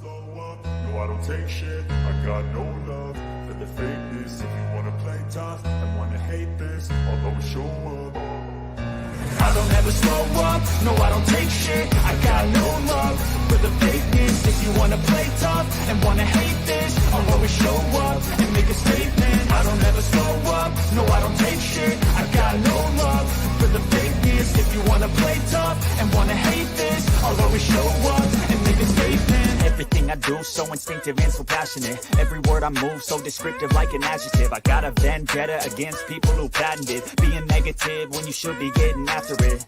slow up, no I don't take shit. I got no love for the fakeness. If you wanna play tough and wanna hate this, I'll always show up. I don't ever slow up, no I don't take shit. I got no love for the fakeness. If you wanna play tough and wanna hate this, I'll always show up and make a statement. I don't ever slow up, no I don't take shit. I got no love for the fakeness. If you wanna play tough and wanna hate this, I'll always show up and make a statement. Everything I do so instinctive and so passionate. Every word I move so descriptive like an adjective. I got a vendetta against people who patented being negative when you should be getting after it.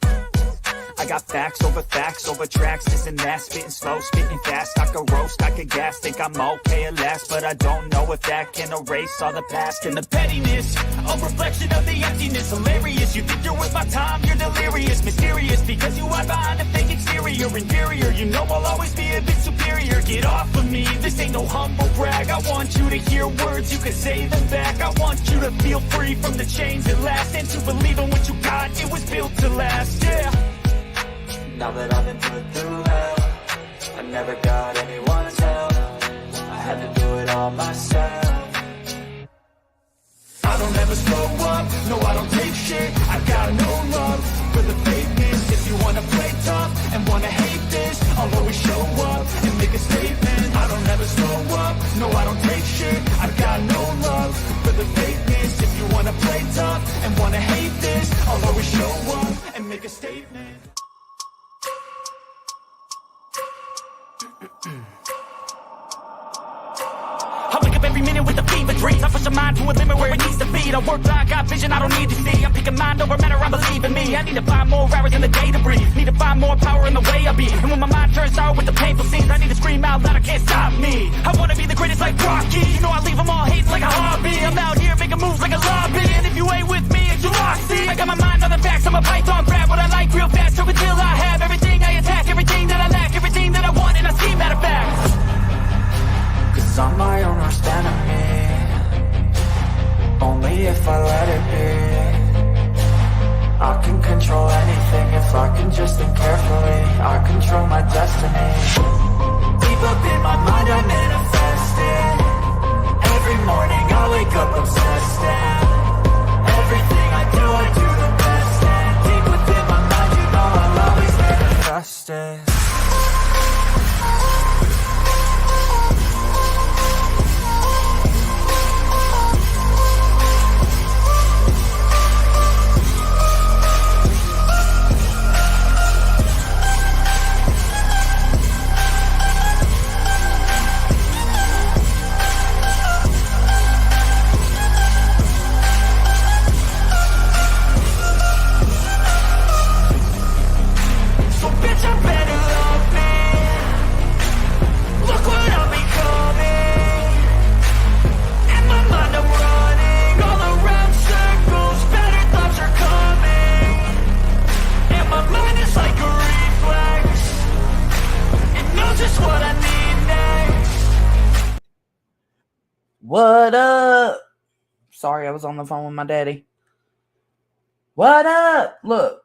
I got facts over tracks, this and that, spitting slow, spitting fast. I could roast, I could gas, think I'm okay at last, but I don't know if that can erase all the past. And the pettiness, a reflection of the emptiness. Hilarious, you think you're worth my time, you're delirious. Mysterious, because you hide behind a fake exterior. Inferior, you know I'll always be a bit superior. Get off of me, this ain't no humble brag. I want you to hear words, you can say them back. I want you to feel free from the chains that last, and to believe in what you got, it was built to last, yeah. Now that I've been put through hell, I never got anyone's help. I had to do it all myself. I don't ever slow up, no I don't take shit. I got no love for the fakeness. If you wanna play tough and wanna hate this, I'll always show up and make a statement. I don't ever slow up, no I don't take shit. I got no love for the fakeness. If you wanna play tough and wanna hate this, I'll always show up and make a statement. I wake up every minute with a fever dreams. I push my mind to a limit where it needs to be. I work blind, got vision I don't need to see. I'm picking mind over matter, I believe in me. I need to find more hours in the day to breathe. Need to find more power in the way I be. And when my mind turns sour with the painful scenes, I need to scream out loud, I can't stop me. I wanna be the greatest like Rocky. You know I leave them all hating like a hobby. I'm out here making moves like a lobby. And if you ain't with me, it's your loss. See, I got my mind on the facts, I'm a python, grab what I like real fast. So until I have everything I attack, everything that I lack, everything that I want, and I see matter of fact. Cause I'm my own worst enemy. Only if I let it be. I can control anything if I can just think carefully. I control my destiny. Deep up in my mind I manifest it. Every morning I wake up obsessed, and everything I do the best. And deep within my mind you know I'll always manifest it. What up? Sorry, I was on the phone with my daddy. What up? Look,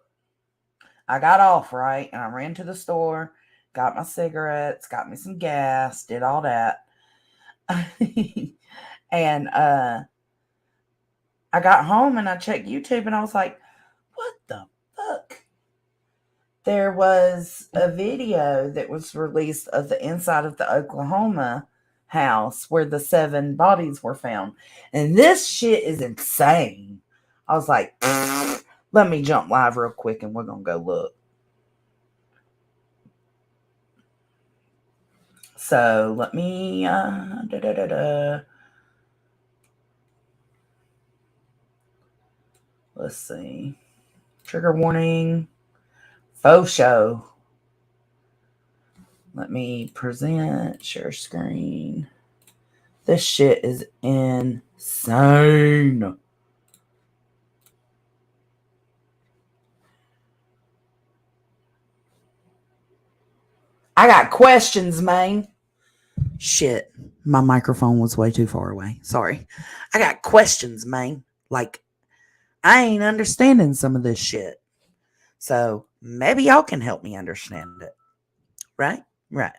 I got off, right? And I ran to the store, got my cigarettes, got me some gas, did all that. And I got home and I checked YouTube and I was like, what the fuck? There was a video that was released of the inside of the Oklahoma house where the 7 bodies were found. And this shit is insane. I was like, let me jump live real quick and we're going to go look. So let me, let's see. Trigger warning. Faux show. Let me present, share screen. This shit is insane. I got questions, man. Shit, my microphone was way too far away. Sorry. I got questions, man. Like, I ain't understanding some of this shit. So maybe y'all can help me understand it. Right? Right.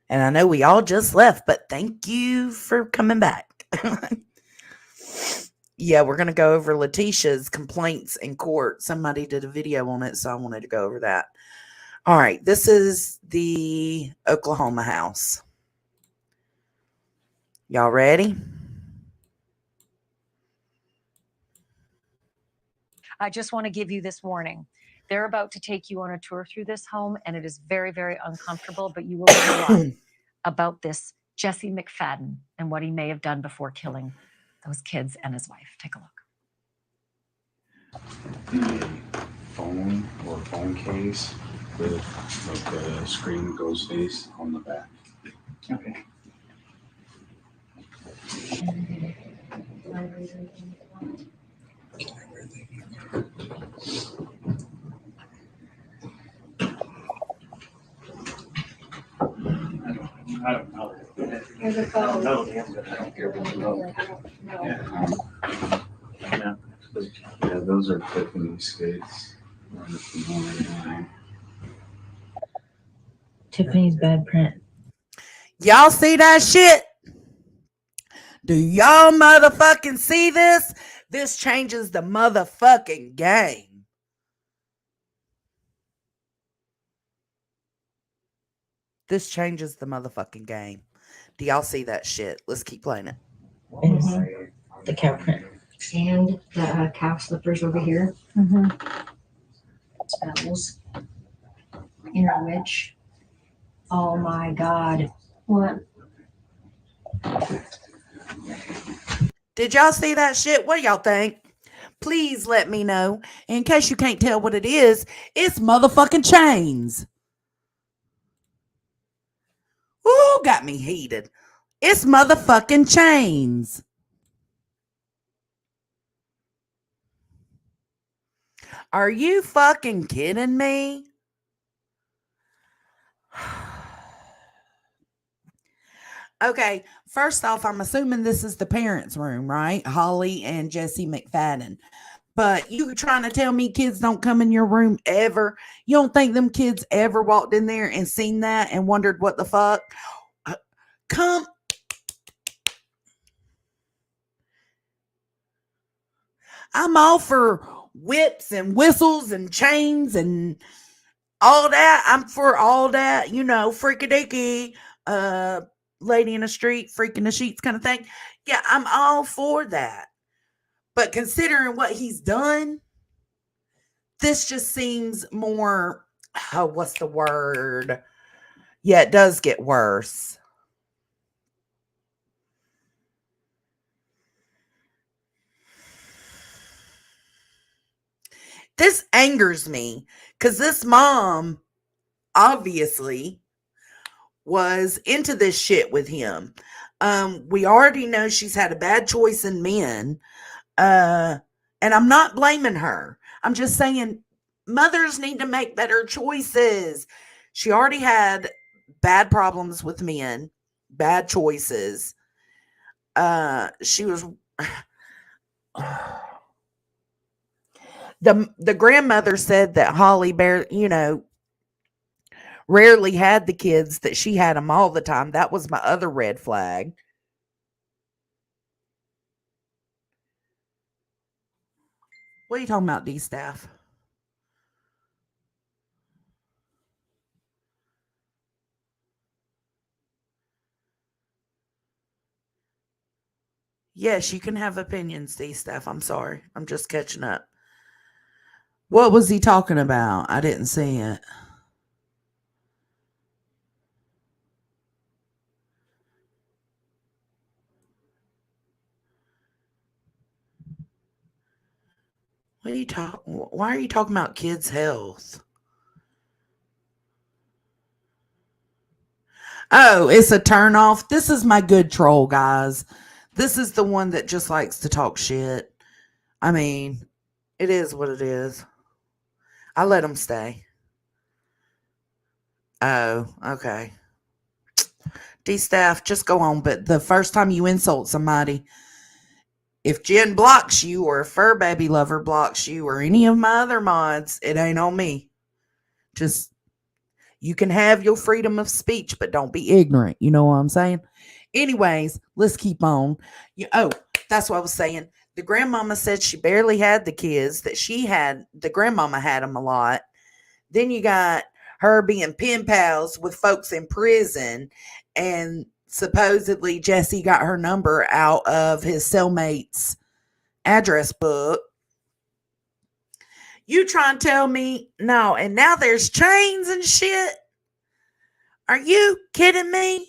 And I know we all just left, but thank you for coming back. Yeah, we're going to go over Leticia's complaints in court. Somebody did a video on it, so I wanted to go over that. All right, this is the Oklahoma house. Y'all ready? I just want to give you this warning. They're about to take you on a tour through this home, and it is very, very uncomfortable, but you will learn a lot about this Jesse McFadden and what he may have done before killing those kids and his wife. Take a look. The phone or phone case with like the screen goes face on the back. Okay. I don't know. There's a I phone. don't know, Dan, but I don't care what you know. No. Yeah. Yeah, those are Tiffany skates. Tiffany's bad print. Y'all see that shit? Do y'all motherfucking see this? This changes the motherfucking game. This changes the motherfucking game. Do y'all see that shit? Let's keep playing it. The cow print. And the cow slippers over here. Smells. Inner witch. Oh my god. What? Did y'all see that shit? What do y'all think? Please let me know. In case you can't tell what it is, it's motherfucking chains. Ooh, got me heated. It's motherfucking chains. Are you fucking kidding me? Okay, first off, I'm assuming this is the parents' room, right? Holly and Jesse McFadden. But you trying to tell me kids don't come in your room ever? You don't think them kids ever walked in there and seen that and wondered what the fuck? Come. I'm all for whips and whistles and chains and all that. I'm for all that, you know, freaky lady in the street, freaking the sheets kind of thing. Yeah, I'm all for that. But considering what he's done, this just seems more, oh, what's the word? Yeah, it does get worse. This angers me because this mom obviously was into this shit with him. We already know she's had a bad choice in men. And I'm not blaming her. I'm just saying mothers need to make better choices. She already had bad problems with men, bad choices. She was the grandmother said that Holly rarely had the kids, that she had them all the time. That was my other red flag. What are you talking about, D-Staff? Yes, you can have opinions, D-Staff. I'm sorry. I'm just catching up. What was he talking about? I didn't see it. What are you talking? Why are you talking about kids' health? Oh, it's a turnoff. This is my good troll, guys. This is the one that just likes to talk shit. I mean, it is what it is. I let him stay. Oh, okay. D-Staff, just go on. But the first time you insult somebody, if Jen blocks you or if Fur Baby Lover blocks you or any of my other mods, it ain't on me. Just, You can have your freedom of speech, but don't be ignorant. You know what I'm saying? Anyways, let's keep on. Oh, that's what I was saying. The grandmama said she barely had the kids, that the grandmama had them a lot. Then you got her being pen pals with folks in prison, and supposedly Jesse got her number out of his cellmate's address book. You trying to tell me no? And now there's chains and shit. Are you kidding me?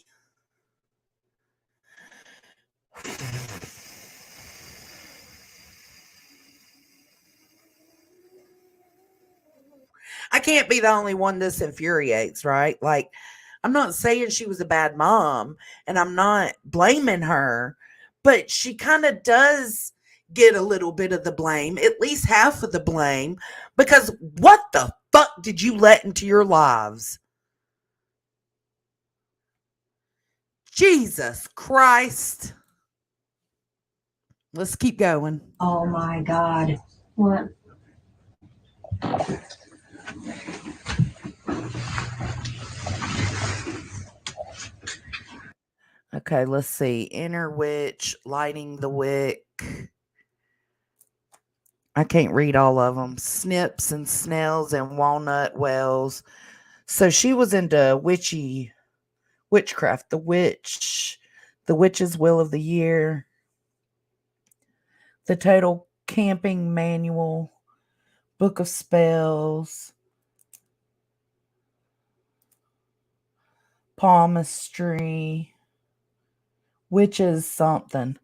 I can't be the only one this infuriates, right? Like, I'm not saying she was a bad mom, and I'm not blaming her, but she kind of does get a little bit of the blame, at least half of the blame, because what the fuck did you let into your lives? Jesus Christ. Let's keep going. Oh my God. What? Okay, let's see. Inner witch, lighting the wick. I can't read all of them. Snips and snails and walnut wells. So she was into witchcraft. The witch's will of the year. The total camping manual. Book of spells. Palmistry. Witches something.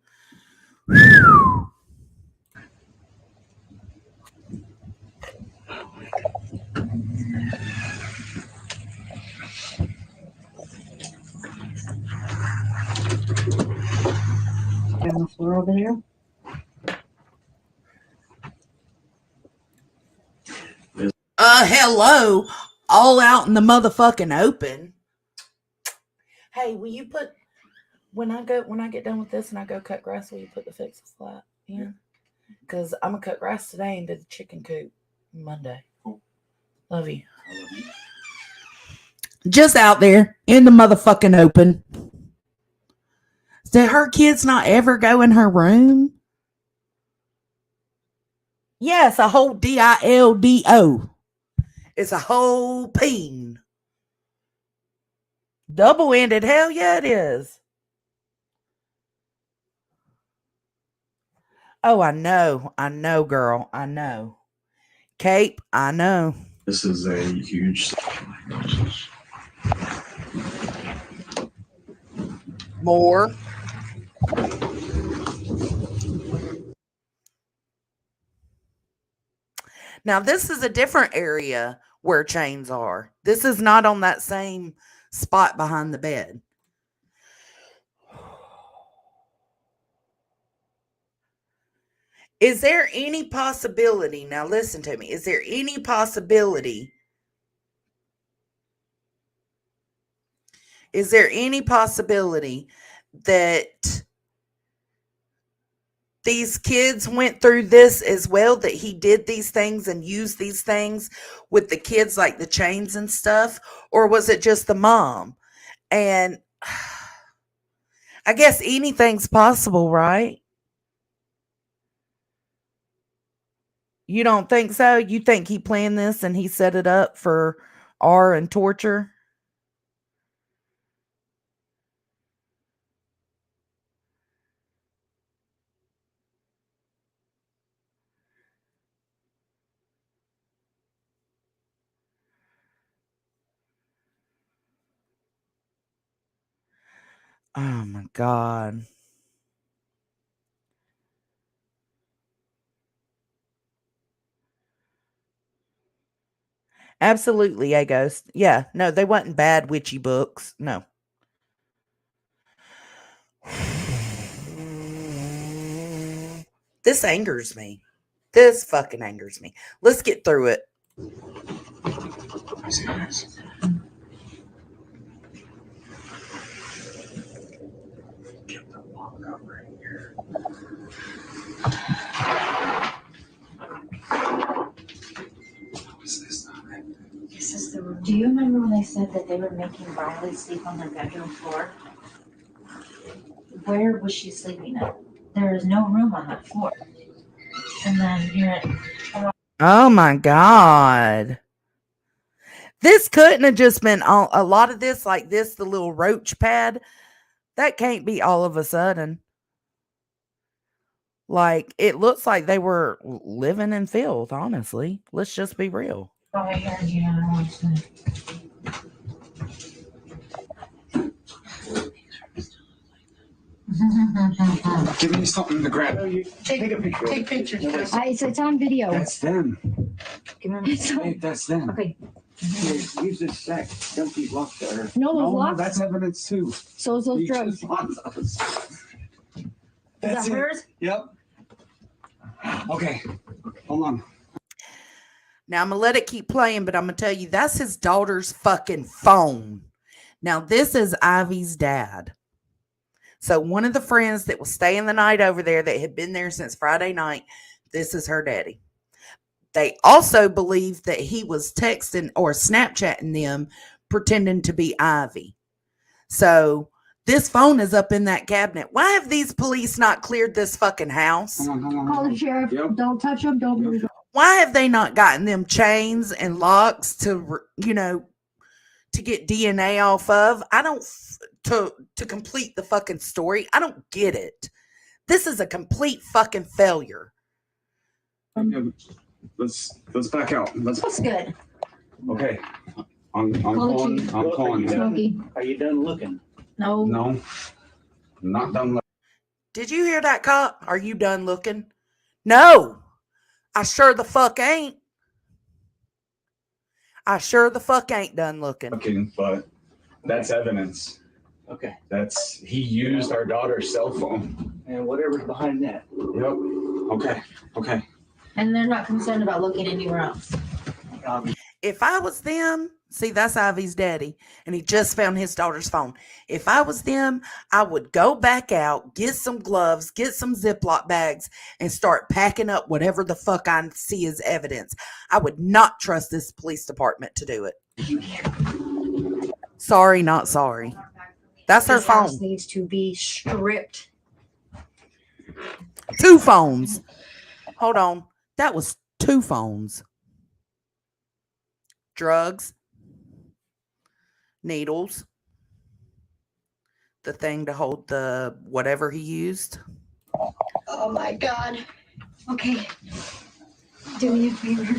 On the floor over there? Hello. All out in the motherfucking open. Hey, will you put when I get done with this and I go cut grass, will you put the fix flat in? Because I'm gonna cut grass today and do the chicken coop Monday. Cool. Love you. I love you. Just out there in the motherfucking open. Did her kids not ever go in her room? Yes, a whole dildo. It's a whole peen. Double-ended. Hell yeah, it is. Oh, I know, girl. I know. Cape, I know. This is a huge. More. Now, this is a different area where chains are. This is not on that same spot behind the bed. Is there any possibility? Now, listen to me. Is there any possibility? Is there any possibility that these kids went through this as well, that he did these things and used these things with the kids, like the chains and stuff? Or was it just the mom? And I guess anything's possible, right? You don't think so? You think he planned this and he set it up for R and torture? Oh my God. Absolutely, a ghost. Yeah, no, they wasn't bad witchy books. No. This angers me. This fucking angers me. Let's get through it. I see this. Get the fuck up right here. How is this not This is the room. Do you remember when they said that they were making Riley sleep on their bedroom floor? Where was she sleeping at? There is no room on that floor. And then here, Oh my God. This couldn't have just been a lot of this, like this, the little roach pad. That can't be all of a sudden. Like, it looks like they were living in filth, honestly. Let's just be real. oh, here, yeah, I want to. Give me something to grab. Take a picture. Take pictures, Chris. It's on video. That's them. Give me It's on- Hey, that's them. Okay. Use this sack. Don't be locked there. No, those No, locks. that's evidence too. So is those You drugs. just locked us. Is That's that it. hers? Yep. Okay. Hold on. Now, I'm going to let it keep playing, but I'm going to tell you, that's his daughter's fucking phone. Now, this is Ivy's dad. So, one of the friends that was staying the night over there that had been there since Friday night, this is her daddy. They also believe that he was texting or Snapchatting them, pretending to be Ivy. So, this phone is up in that cabinet. Why have these police not cleared this fucking house? Hold on. Call the sheriff. Yep. Don't touch them. Don't move them. Why have they not gotten them chains and locks to, to get DNA off of? I don't, to complete the fucking story. I don't get it. This is a complete fucking failure. Let's back out. That's good. Okay. I'm the calling. chief. I'm calling you. Smokey. Are you done looking? No. No. I'm not done. Did you hear that, cop? Are you done looking? No. I sure the fuck ain't. I sure the fuck ain't done looking. Looking, but that's evidence. Okay. He used our daughter's cell phone. And whatever's behind that. Yep. Okay. And they're not concerned about looking anywhere else. If I was them, see, that's Ivy's daddy, and he just found his daughter's phone. If I was them, I would go back out, get some gloves, get some Ziploc bags, and start packing up whatever the fuck I see as evidence. I would not trust this police department to do it. Sorry, not sorry. That's her This house phone. needs to be stripped. 2 phones. Hold on. That was 2 phones. Drugs, needles, the thing to hold the whatever he used. Oh my God. Okay. Do me a favor.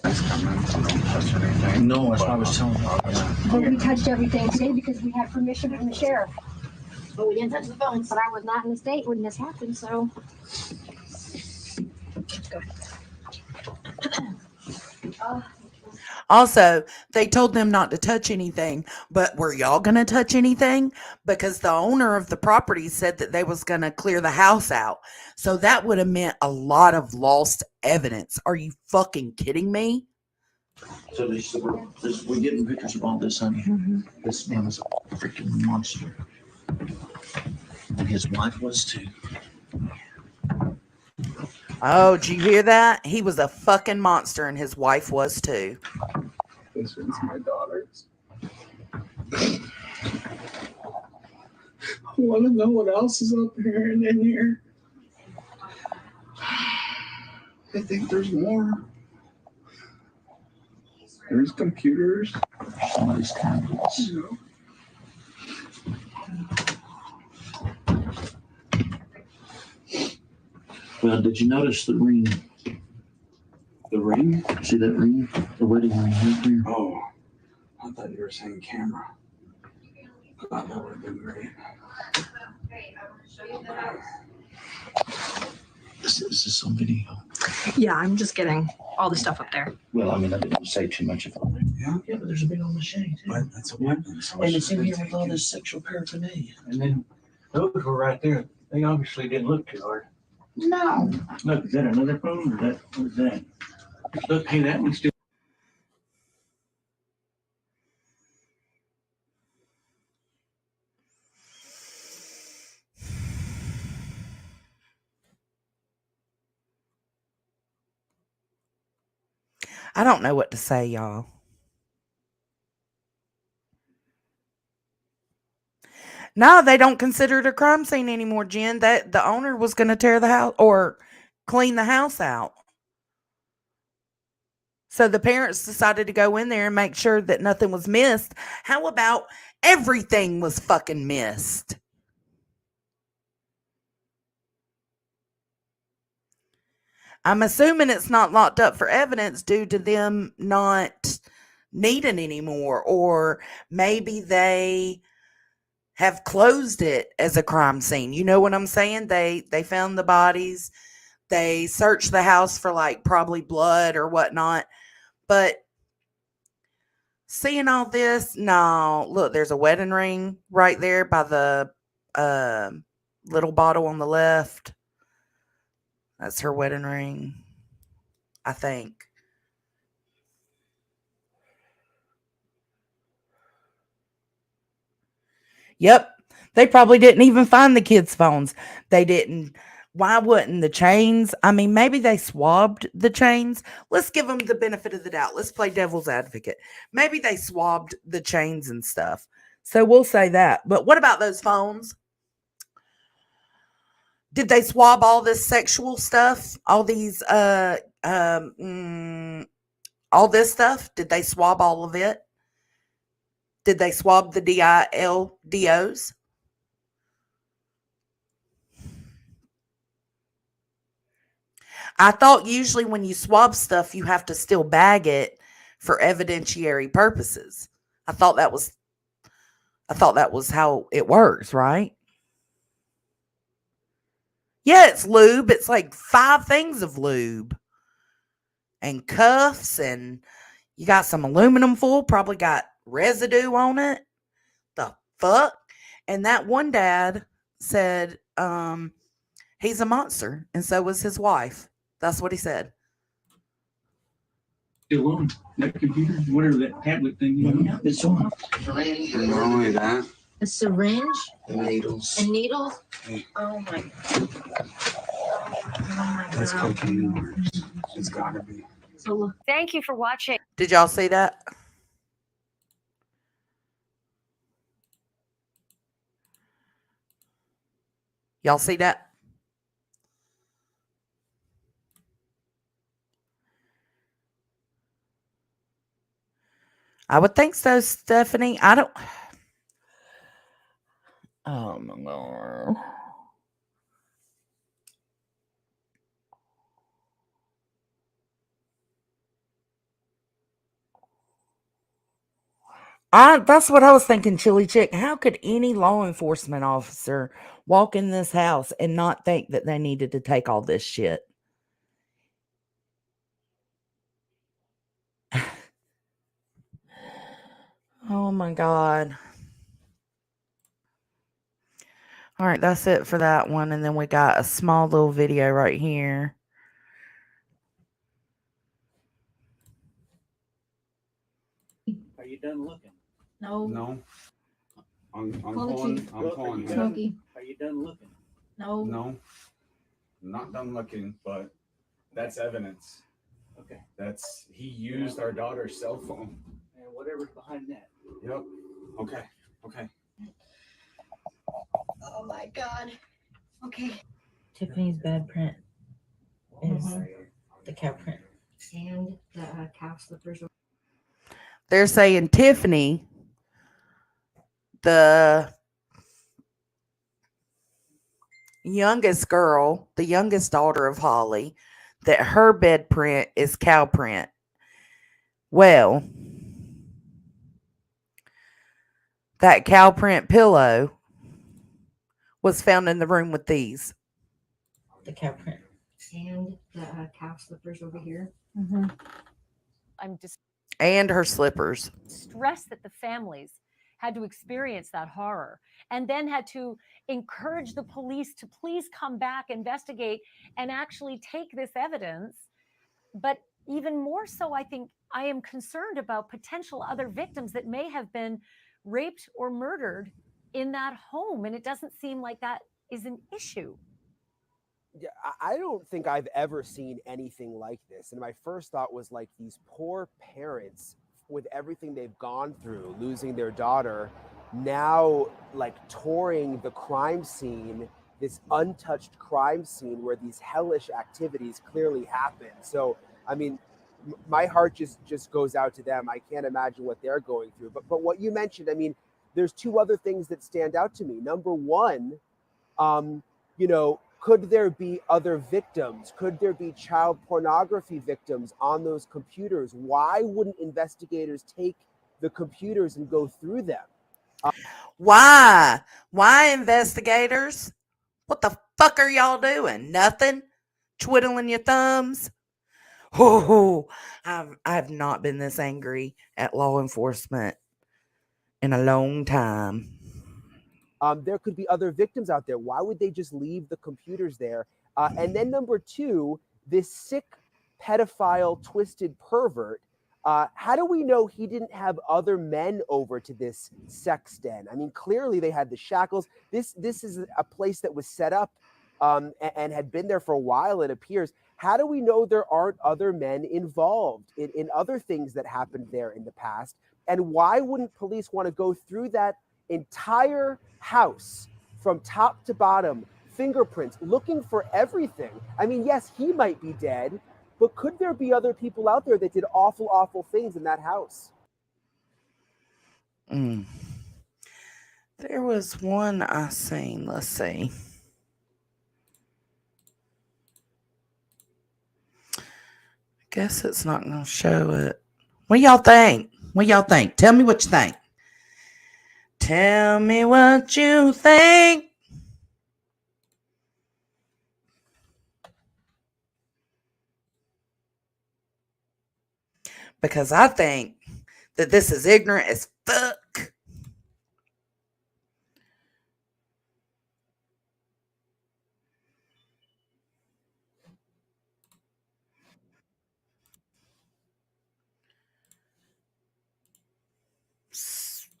That's coming. So don't touch anything. No, that's what I was telling you. But we touched everything today because we had permission from the sheriff. But we didn't touch the phone. But I was not in the state when this happened, so. Let's go. Also, they told them not to touch anything, but were y'all going to touch anything? Because the owner of the property said that they was going to clear the house out. So that would have meant a lot of lost evidence. Are you fucking kidding me? So we're getting pictures of all this, honey. This man was a freaking monster. And his wife was too. Oh, did you hear that? He was a fucking monster and his wife was too. This one's my daughter's. I want to know what else is up here and in here. I think there's more. There's computers. Somebody's tablets. You know. Well, did you notice the ring? The ring? See that ring? The wedding ring right there. Oh, I thought you were saying camera. I thought that would have been great. This is on video. Yeah, I'm just getting all the stuff up there. Well, I mean, I didn't say too much of it. Yeah, Yeah, but there's a big old machine too. but that's a weapon. So And it's in here with all this sexual paraphernalia. And then those were right there. They obviously didn't look too hard. No. Look, is that another phone or what is that? Look, hey, that one's still. I don't know what to say, y'all. No, they don't consider it a crime scene anymore, Jen. That the owner was going to tear the house or clean the house out. So the parents decided to go in there and make sure that nothing was missed. How about everything was fucking missed? I'm assuming it's not locked up for evidence due to them not needing anymore, or maybe they have closed it as a crime scene. You know what I'm saying? They found the bodies. They searched the house for like probably blood or whatnot. But seeing all this, no, look, there's a wedding ring right there by the little bottle on the left. That's her wedding ring, I think. Yep. They probably didn't even find the kids' phones. They didn't. Why wouldn't the chains? I mean, maybe they swabbed the chains. Let's give them the benefit of the doubt. Let's play devil's advocate. Maybe they swabbed the chains and stuff. So we'll say that. But what about those phones? Did they swab all this sexual stuff? All these all this stuff? Did they swab all of it? Did they swab the DILDOs? I thought usually when you swab stuff, you have to still bag it for evidentiary purposes. I thought that was how it works, right? Yeah, it's lube. It's like 5 things of lube and cuffs, and you got some aluminum foil, probably got residue on it. The fuck? And that one dad said, he's a monster, and so was his wife. That's what he said. Still on that computer, whatever that tablet thing is. It's on. Not only that, A syringe Needles. and needles? Oh my. that's cocaine works. It's gotta be. So look, Thank you for watching. Did y'all see that? Y'all see that? I would think so, Stephanie. I don't. Oh my god. That's what I was thinking, Chili Chick. How could any law enforcement officer walk in this house and not think that they needed to take all this shit? Oh my god. All right, that's it for that one. And then we got a small little video right here. Are you done looking? no, No. I'm Call the pulling. chief. I'm pulling. Yeah. Smokey, Are you done looking? no. No. I'm not done looking, but that's evidence. Okay. That's he used our daughter's cell phone. And whatever's behind that. Yep. Okay. Okay. Oh my God. Okay. Tiffany's bed print is the cow print. And the cow slippers. They're saying Tiffany, the youngest girl, the youngest daughter of Holly, that her bed print is cow print. Well, that cow print pillow was found in the room with these. The cow print. And the cow slippers over here. I'm just And her slippers. distressed that the families had to experience that horror and then had to encourage the police to please come back, investigate, and actually take this evidence. But even more so, I think I am concerned about potential other victims that may have been raped or murdered in that home. And it doesn't seem like that is an issue. Yeah, I don't think I've ever seen anything like this. And my first thought was like these poor parents with everything they've gone through, losing their daughter, now like touring the crime scene, this untouched crime scene where these hellish activities clearly happen. So, I mean, my heart just goes out to them. I can't imagine what they're going through. But what you mentioned, I mean, there's two other things that stand out to me. Number one, could there be other victims? Could there be child pornography victims on those computers? Why wouldn't investigators take the computers and go through them? Why? Why, investigators? What the fuck are y'all doing? Nothing? Twiddling your thumbs? Oh, I've not been this angry at law enforcement in a long time. There could be other victims out there. Why would they just leave the computers there? And then number two, this sick pedophile, twisted pervert. How do we know he didn't have other men over to this sex den? I mean, clearly they had the shackles. This is a place that was set up and had been there for a while, it appears. How do we know there aren't other men involved in other things that happened there in the past? And why wouldn't police want to go through that entire house from top to bottom, fingerprints, looking for everything? I mean, yes, he might be dead, but could there be other people out there that did awful, awful things in that house? There was one I seen. Let's see. Guess it's not going to show it. What y'all think? What y'all think? Tell me what you think. Tell me what you think. Because I think that this is ignorant as fuck.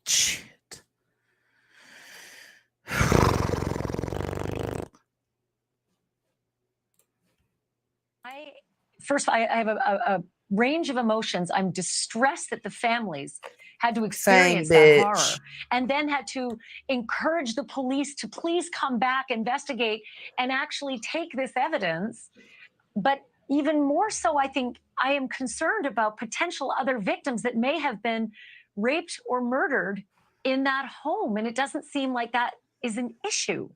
Shit. I have a range of emotions. I'm distressed that the families had to experience that horror and then had to encourage the police to please come back, investigate, and actually take this evidence. But even more so, I think I am concerned about potential other victims that may have been raped or murdered in that home. And it doesn't seem like that is an issue.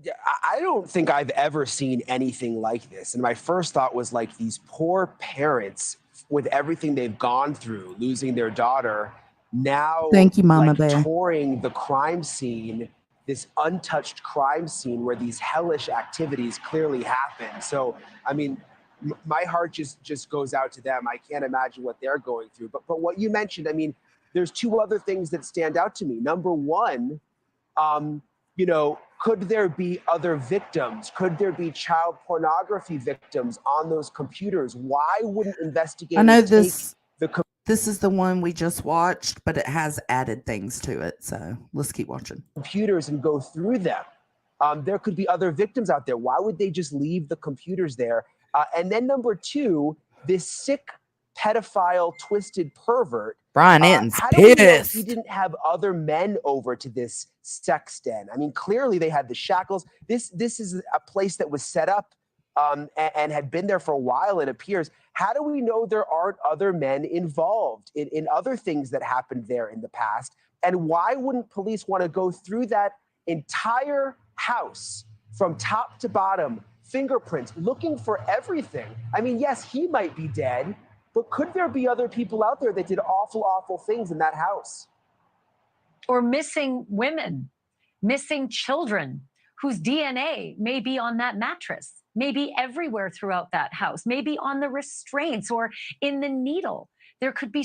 Yeah, I don't think I've ever seen anything like this. And my first thought was like these poor parents with everything they've gone through, losing their daughter, now Thank you, Mama like Bear. touring the crime scene, this untouched crime scene where these hellish activities clearly happen. So, I mean, my heart just goes out to them. I can't imagine what they're going through. But what you mentioned, I mean, there's two other things that stand out to me. Number one, could there be other victims? Could there be child pornography victims on those computers? Why wouldn't investigators I know take this is the one we just watched, but it has added things to it. So let's keep watching. Computers and go through them? There could be other victims out there. Why would they just leave the computers there? And then number two, this sick pedophile, twisted pervert. Brian Enton's how do we know pissed. he didn't have other men over to this sex den? I mean, clearly they had the shackles. This is a place that was set up and had been there for a while, it appears. How do we know there aren't other men involved in other things that happened there in the past? And why wouldn't police want to go through that entire house from top to bottom, fingerprints, looking for everything? I mean, yes, he might be dead, but could there be other people out there that did awful, awful things in that house? Or missing women, missing children whose DNA may be on that mattress, maybe everywhere throughout that house, maybe on the restraints or in the needle. There could be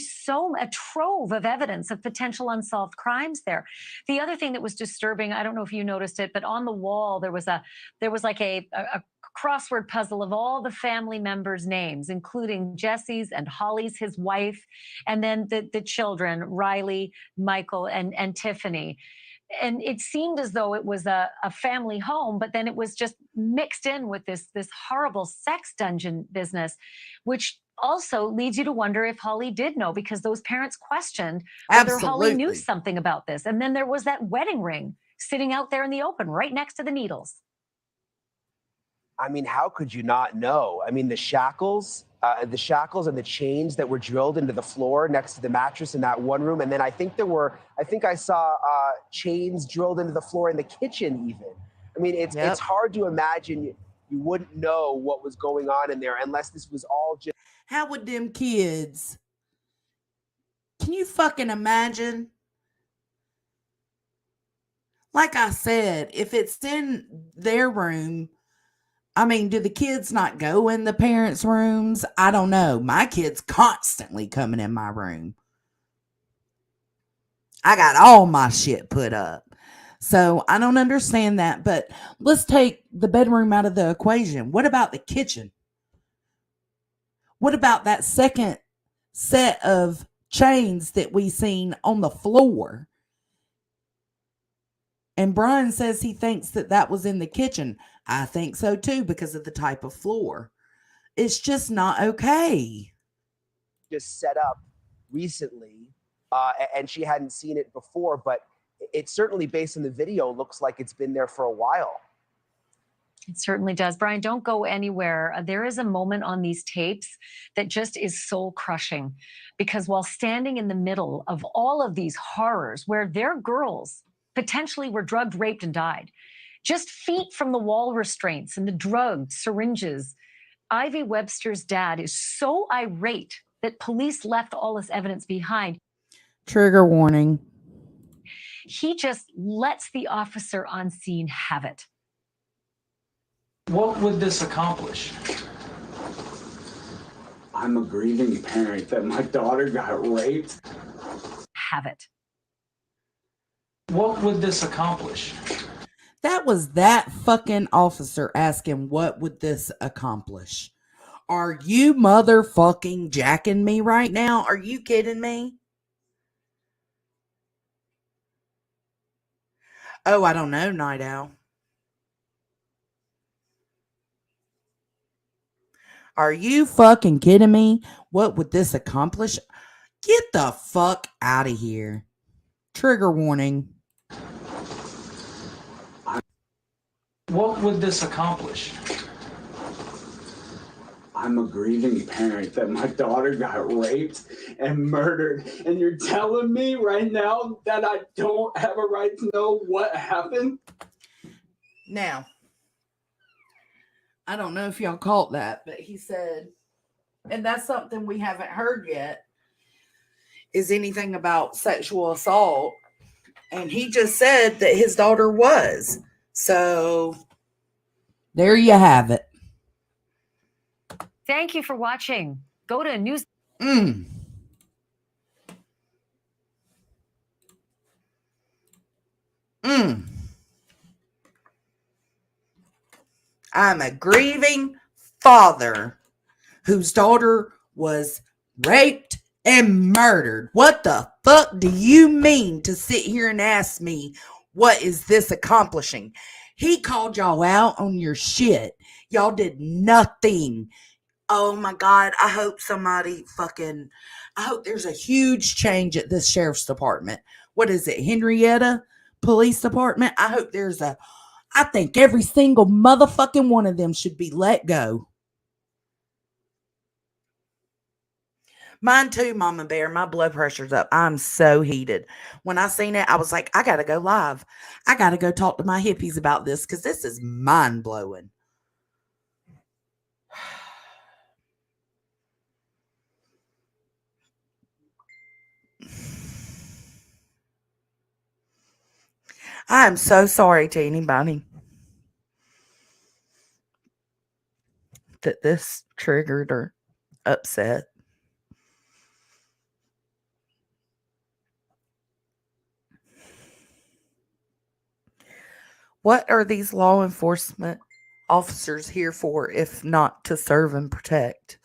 a trove of evidence of potential unsolved crimes there. The other thing that was disturbing, I don't know if you noticed it, but on the wall there was like a crossword puzzle of all the family members' names, including Jesse's and Holly's, his wife, and then the children, Riley, Michael, and Tiffany. and it seemed as though it was a family home, but then it was just mixed in with this horrible sex dungeon business, which also leads you to wonder if Holly did know, because those parents questioned whether Holly knew Absolutely. something about this. And then there was that wedding ring sitting out there in the open right next to the needles. I mean, how could you not know? I mean, the shackles and the chains that were drilled into the floor next to the mattress in that one room. And then I think I saw chains drilled into the floor in the kitchen even. I mean, it's hard to imagine you wouldn't know what was going on in there unless this was all just. How would them kids? Can you fucking imagine? Like I said, if it's in their room, I mean, do the kids not go in the parents' rooms? I don't know. My kids constantly coming in my room. I got all my shit put up. So I don't understand that. But let's take the bedroom out of the equation. What about the kitchen? What about that second set of chains that we seen on the floor? And Brian says he thinks that was in the kitchen. I think so too, because of the type of floor. It's just not okay. Just set up recently, and she hadn't seen it before, but it certainly, based on the video, looks like it's been there for a while. It certainly does. Brian, don't go anywhere. There is a moment on these tapes that just is soul crushing, because while standing in the middle of all of these horrors where their girls potentially were drugged, raped, and died, just feet from the wall restraints and the drugged syringes, Ivy Webster's dad is so irate that police left all this evidence behind. Trigger warning. He just lets the officer on scene have it. What would this accomplish? I'm a grieving parent that my daughter got raped. Have it. What would this accomplish? That was that fucking officer asking, what would this accomplish? Are you motherfucking jacking me right now? Are you kidding me? Oh, I don't know, Night Owl. Are you fucking kidding me? What would this accomplish? Get the fuck out of here. Trigger warning. What would this accomplish? I'm a grieving parent that my daughter got raped and murdered, and you're telling me right now that I don't have a right to know what happened? Now, I don't know if y'all caught that, but he said, and that's something we haven't heard yet, is anything about sexual assault. And he just said that his daughter was. So there you have it. Thank you for watching. Go to news. I'm a grieving father whose daughter was raped and murdered. What the fuck do you mean to sit here and ask me, what is this accomplishing? He called y'all out on your shit. Y'all did nothing. Oh my God. I hope there's a huge change at this sheriff's department. What is it? Henrietta Police Department? I think every single motherfucking one of them should be let go. Mine too, Mama Bear. My blood pressure's up. I'm so heated. When I seen it, I was like, I gotta go live. I gotta go talk to my hippies about this because this is mind blowing. I'm so sorry to anybody that this triggered or upset. What are these law enforcement officers here for if not to serve and protect?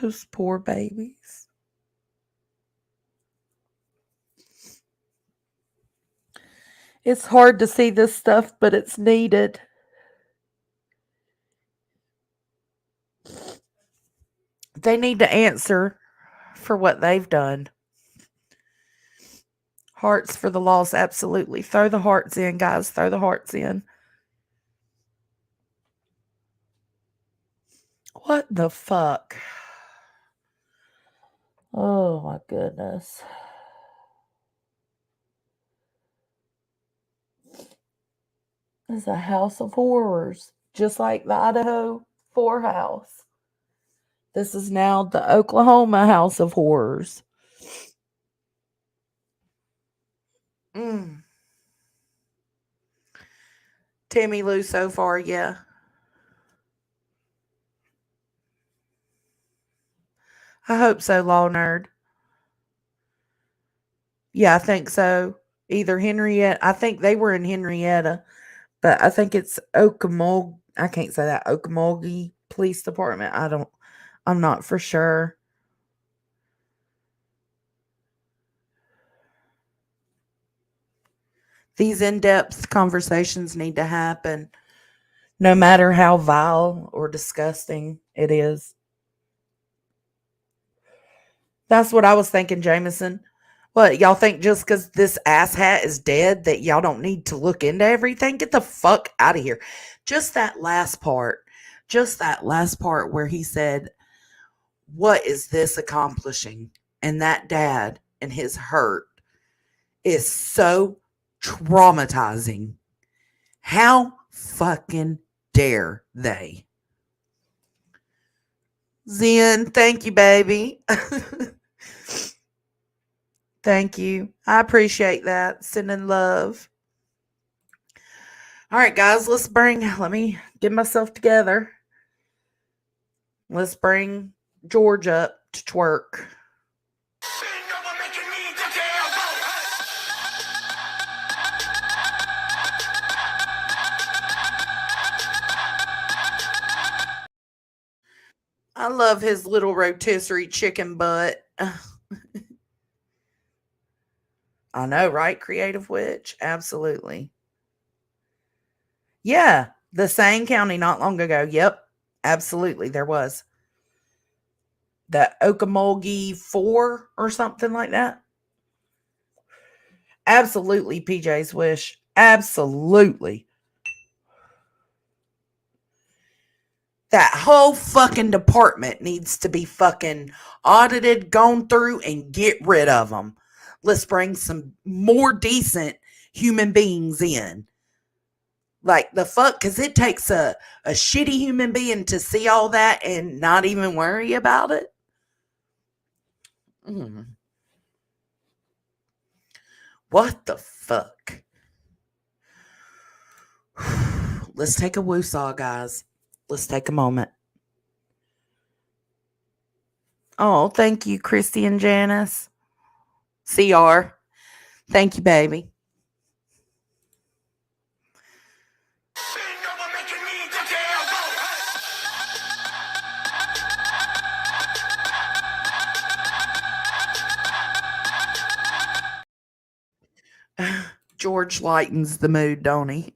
Those poor babies. It's hard to see this stuff, but it's needed. They need to answer for what they've done. Hearts for the loss, absolutely. Throw the hearts in, guys. Throw the hearts in. What the fuck? Oh my goodness. It's a house of horrors, just like the Idaho 4 house. This is now the Oklahoma house of horrors. Timmy Lou so far, yeah. I hope so, Law Nerd. Yeah, I think so. Either Henrietta, I think they were in Henrietta, but I think it's Okmulgee. I can't say that. Okmulgee Police Department. I'm not for sure. These in-depth conversations need to happen, no matter how vile or disgusting it is. That's what I was thinking, Jameson. What, y'all think just because this asshat is dead that y'all don't need to look into everything? Get the fuck out of here. Just that last part. Just that last part where he said, what is this accomplishing? And that dad and his hurt is so traumatizing. How fucking dare they? Zen, thank you, baby. Thank you. I appreciate that. Sending love. All right, guys, let me get myself together. Let's bring George up to twerk. I love his little rotisserie chicken butt. I know, right? Creative Witch. Absolutely. Yeah. The same county not long ago. Yep. Absolutely. There was. The Okmulgee 4 or something like that. Absolutely. PJ's wish. Absolutely. That whole fucking department needs to be fucking audited, gone through, and get rid of them. Let's bring some more decent human beings in. Like the fuck, because it takes a shitty human being to see all that and not even worry about it. What the fuck? Let's take a woosah, guys. Let's take a moment. Oh, thank you, Christy and Janice. CR. Thank you, baby. George lightens the mood, don't he?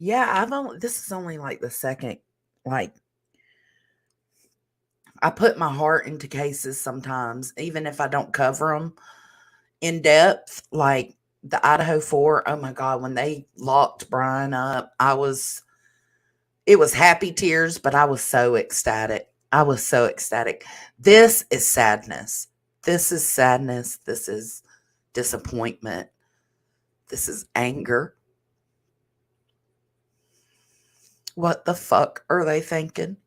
Yeah, this is only like the second, like, I put my heart into cases sometimes, even if I don't cover them in depth, like the Idaho 4. Oh my God, when they locked Brian up, it was happy tears, but I was so ecstatic. I was so ecstatic. This is sadness. This is sadness. This is disappointment. This is anger. What the fuck are they thinking?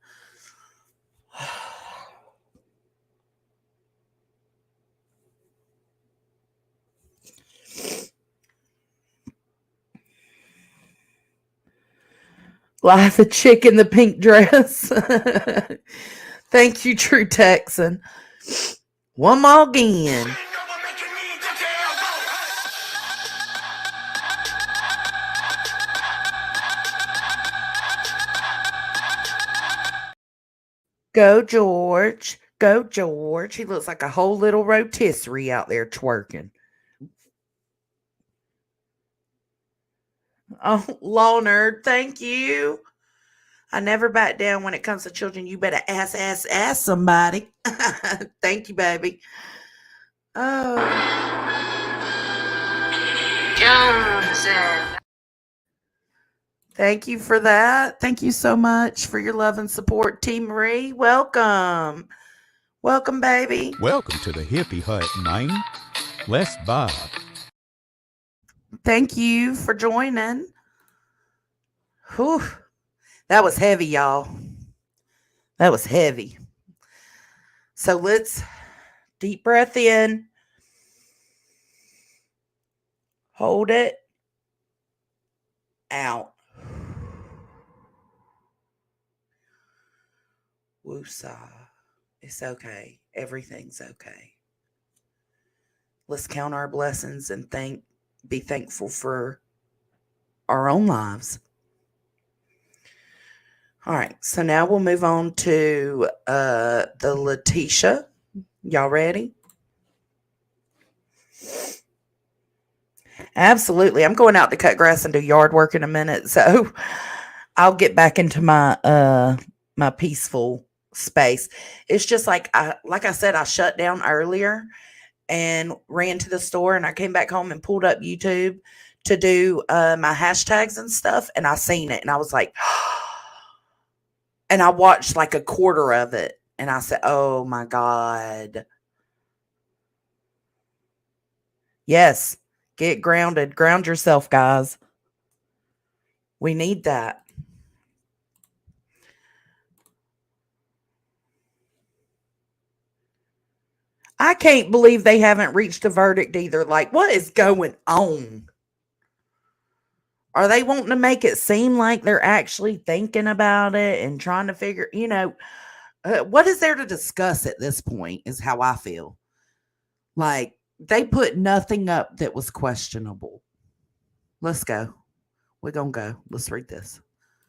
Like the chick in the pink dress. Thank you, True Texan. One more again. Go, George. Go, George. He looks like a whole little rotisserie out there twerking. Oh, law nerd, thank you. I never back down when it comes to children. You better ask somebody. Thank you, baby. Oh. Johnson. Thank you for that. Thank you so much for your love and support, T. Marie. Welcome. Welcome, baby. Welcome to the Hippie Hut, man. Let's vibe. Thank you for joining. Whew. That was heavy, y'all. That was heavy. So let's deep breath in. Hold it. Out. Woosah. It's okay. Everything's okay. Let's count our blessings and be thankful for our own lives. All right. So now we'll move on to the Leticia. Y'all ready? Absolutely. I'm going out to cut grass and do yard work in a minute. So I'll get back into my my peaceful space. It's just like I said, I shut down earlier and ran to the store, and I came back home and pulled up YouTube to do my hashtags and stuff, and I seen it and I was like, and I watched like a quarter of it and I said, oh my God. Yes, get grounded. Ground yourself, guys. We need that. I can't believe they haven't reached a verdict either. Like, what is going on? Are they wanting to make it seem like they're actually thinking about it and trying to figure, what is there to discuss at this point is how I feel. Like, they put nothing up that was questionable. Let's go. We're going to go. Let's read this.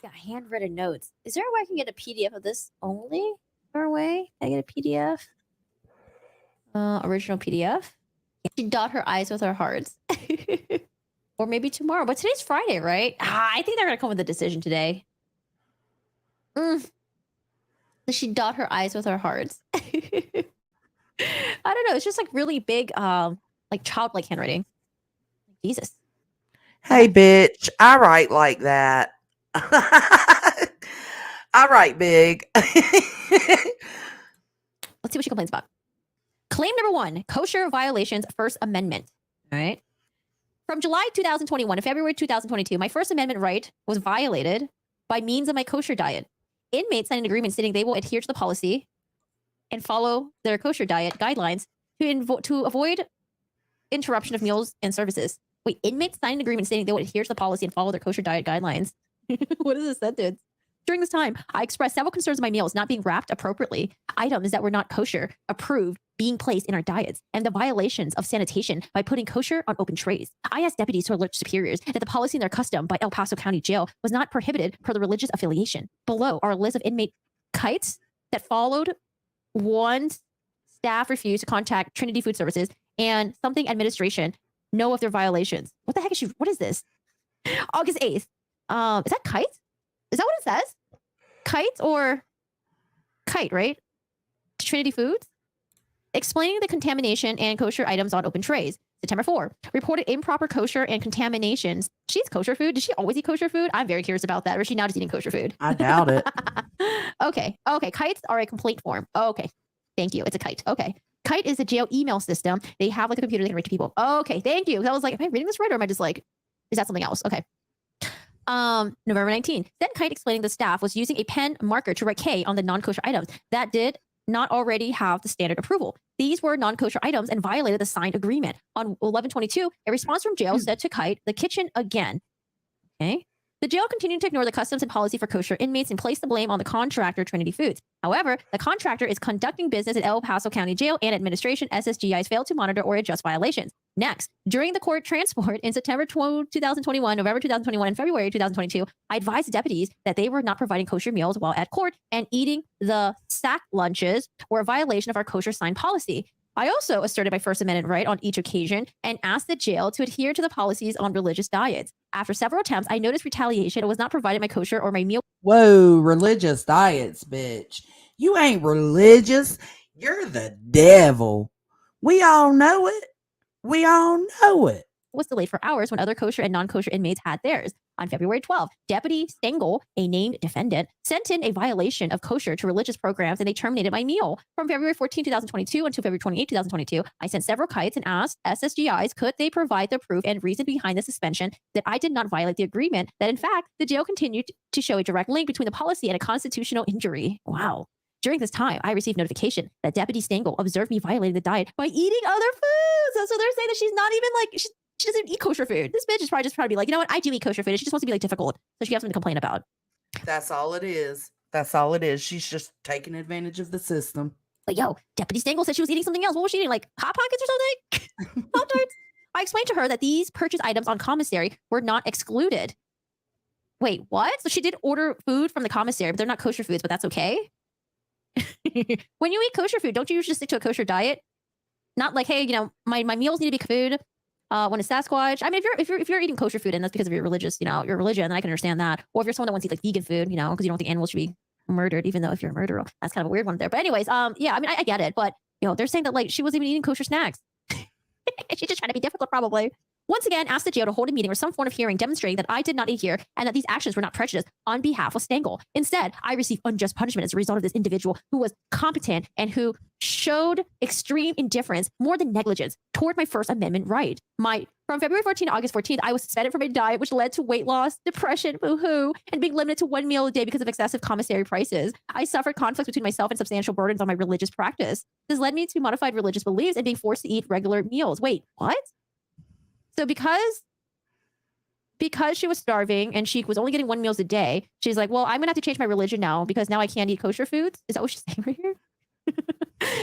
Yeah, handwritten notes. Is there a way I can get a PDF of this only? Is there a way I get a PDF? Original PDF. She dot her I's with her hearts. Or maybe tomorrow. But today's Friday, right? I think they're going to come with a decision today. Does she dot her I's with her hearts? I don't know. It's just like really big, like childlike handwriting. Jesus. Hey, bitch. I write like that. I write big. Let's see what she complains about. Claim number 1, kosher violations, First Amendment. All right. From July 2021 to February 2022, my First Amendment right was violated by means of my kosher diet. Inmates signed an agreement stating they will adhere to the policy and follow their kosher diet guidelines to avoid interruption of meals and services. Wait, inmates signed an agreement stating they will adhere to the policy and follow their kosher diet guidelines. What is this sentence? During this time, I expressed several concerns of my meals not being wrapped appropriately, items that were not kosher approved being placed in our diets, and the violations of sanitation by putting kosher on open trays. I asked deputies to alert superiors that the policy in their custom by El Paso County Jail was not prohibited per the religious affiliation. Below are a list of inmate kites that followed. One staff refused to contact Trinity Food Services, and something administration know of their violations. What the heck is she? What is this? August 8th. Is that kite? Is that what it says? Kite or kite, right? Trinity Foods? Explaining the contamination and kosher items on open trays. September 4. Reported improper kosher and contaminations. She's kosher food. Did she always eat kosher food? I'm very curious about that. Or is she now just eating kosher food? I doubt it. Okay. Kites are a complaint form. Okay. Thank you. It's a kite. Okay. Kite is a jail email system. They have like a computer they can write to people. Okay. Thank you. I was like, am I reading this right? Or am I just like, is that something else? Okay. November 19th. Then Kite explaining the staff was using a pen marker to write K on the non-kosher items that did not already have the standard approval. These were non-kosher items and violated the signed agreement. On 11/22, a response from jail said to Kite, the kitchen again. Okay. The jail continued to ignore the customs and policy for kosher inmates and placed the blame on the contractor, Trinity Foods. However, the contractor is conducting business at El Paso County Jail, and administration SSGIs failed to monitor or adjust violations. Next, during the court transport in September 2021, November 2021, and February 2022, I advised deputies that they were not providing kosher meals while at court, and eating the sack lunches were a violation of our kosher sign policy. I also asserted my First Amendment right on each occasion and asked the jail to adhere to the policies on religious diets. After several attempts, I noticed retaliation and was not provided my kosher or my meal. Whoa, religious diets, bitch. You ain't religious. You're the devil. We all know it. We all know it. Was delayed for hours when other kosher and non-kosher inmates had theirs. On February 12th, Deputy Stengel, a named defendant, sent in a violation of kosher to religious programs, and they terminated my meal. From February 14, 2022 until February 28, 2022, I sent several kites and asked SSGIs could they provide the proof and reason behind the suspension that I did not violate the agreement, that in fact, the jail continued to show a direct link between the policy and a constitutional injury. Wow. During this time, I received notification that Deputy Stengel observed me violating the diet by eating other foods. So they're saying that she's not even like, she doesn't eat kosher food. This bitch is probably just trying to be like, you know what? I do eat kosher food. And she just wants to be like difficult. So she has something to complain about. That's all it is. That's all it is. She's just taking advantage of the system. But yo, Deputy Stengel said she was eating something else. What was she eating? Like Hot Pockets or something? Pop-Tarts? I explained to her that these purchased items on commissary were not excluded. Wait, what? So she did order food from the commissary, but they're not kosher foods, but that's okay? When you eat kosher food, don't you usually stick to a kosher diet? Not like, hey, you know, my meals need to be food. When it's Sasquatch, I mean, if you're eating kosher food and that's because of your religious, you know, your religion, then I can understand that. Or if you're someone that wants to eat like vegan food, you know, because you don't think animals should be murdered, even though if you're a murderer, that's kind of a weird one there. But anyways, yeah, I mean, I get it, but you know, they're saying that like she wasn't even eating kosher snacks. She's just trying to be difficult, probably. Once again, asked the jail to hold a meeting or some form of hearing demonstrating that I did not adhere and that these actions were not prejudiced on behalf of Stengel. Instead, I received unjust punishment as a result of this individual who was competent and who showed extreme indifference, more than negligence, toward my First Amendment right. From February 14 to August 14th, I was suspended from a diet, which led to weight loss, depression, boo-hoo, and being limited to one meal a day because of excessive commissary prices. I suffered conflicts between myself and substantial burdens on my religious practice. This led me to modified religious beliefs and being forced to eat regular meals. Wait, what? So because she was starving and she was only getting one meal a day, she's like, well, I'm going to have to change my religion now because now I can't eat kosher foods. Is that what she's saying right here?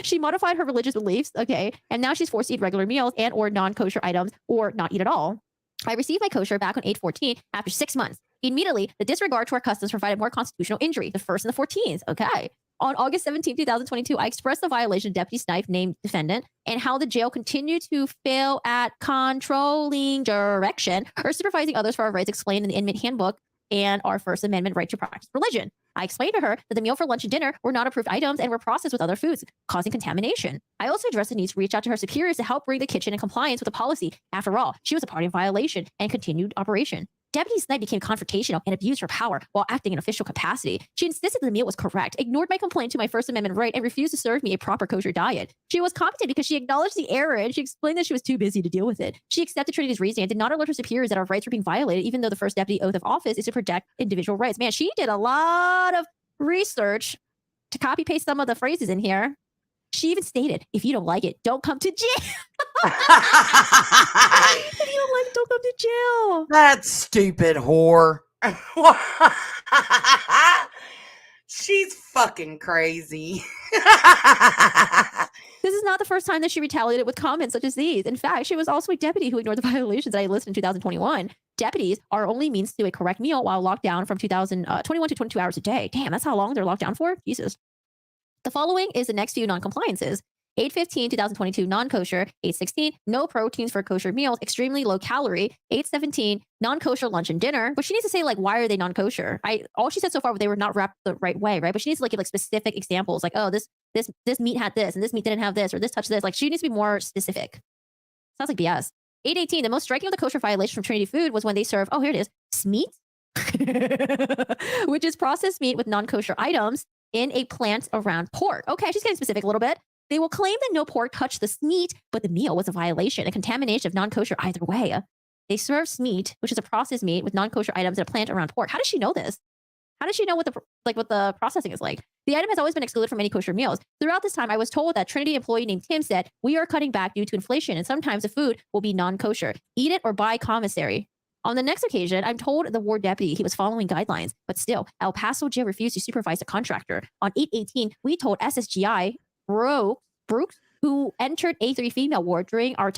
She modified her religious beliefs. Okay. And now she's forced to eat regular meals and or non-kosher items or not eat at all. I received my kosher back on 8/14 after 6 months. Immediately, the disregard to our customs provided more constitutional injury, the 1st and the 14th. Okay. On August 17, 2022, I expressed the violation of Deputy Snipe, named defendant, and how the jail continued to fail at controlling direction or supervising others for our rights explained in the Inmate Handbook and our First Amendment right to practice religion. I explained to her that the meal for lunch and dinner were not approved items and were processed with other foods, causing contamination. I also addressed the need to reach out to her superiors to help bring the kitchen in compliance with the policy. After all, she was a party in violation and continued operation. Deputy Snipe became confrontational and abused her power while acting in official capacity. She insisted the meal was correct, ignored my complaint to my First Amendment right, and refused to serve me a proper kosher diet. She was competent because she acknowledged the error and she explained that she was too busy to deal with it. She accepted Trinity's reasoning and did not alert her superiors that our rights were being violated, even though the first deputy oath of office is to protect individual rights. Man, she did a lot of research to copy paste some of the phrases in here. She even stated, if you don't like it, don't come to jail. If you don't like it, don't come to jail. That stupid whore. She's fucking crazy. This is not the first time that she retaliated with comments such as these. In fact, she was also a deputy who ignored the violations that I listed in 2021. Deputies are only means to a correct meal while locked down from 2021 to 22 hours a day. Damn, that's how long they're locked down for? Jesus. The following is the next few non-compliances. 8/15/2022, non-kosher. 8/16, no proteins for kosher meals, extremely low calorie. 8/17, non-kosher lunch and dinner. But she needs to say, like, why are they non-kosher? All she said so far, they were not wrapped the right way, right? But she needs to give specific examples, like, oh, this meat had this, and this meat didn't have this, or this touched this. Like, she needs to be more specific. Sounds like BS. 8/18, the most striking of the kosher violation from Trinity Food was when they serve, oh, here it is, smeat, which is processed meat with non-kosher items in a plant around pork. Okay, she's getting specific a little bit. They will claim that no pork touched the meat, but the meal was a violation, a contamination of non-kosher either way. They serve meat, which is a processed meat with non-kosher items in a plant around pork. How does she know this? How does she know what the processing is like? The item has always been excluded from any kosher meals. Throughout this time, I was told that Trinity employee named Tim said, we are cutting back due to inflation, and sometimes the food will be non-kosher. Eat it or buy commissary. On the next occasion, I'm told the ward deputy he was following guidelines, but still, El Paso jail refused to supervise the contractor. On 8/18, we told SSGI Brooks, who entered A3 female ward during our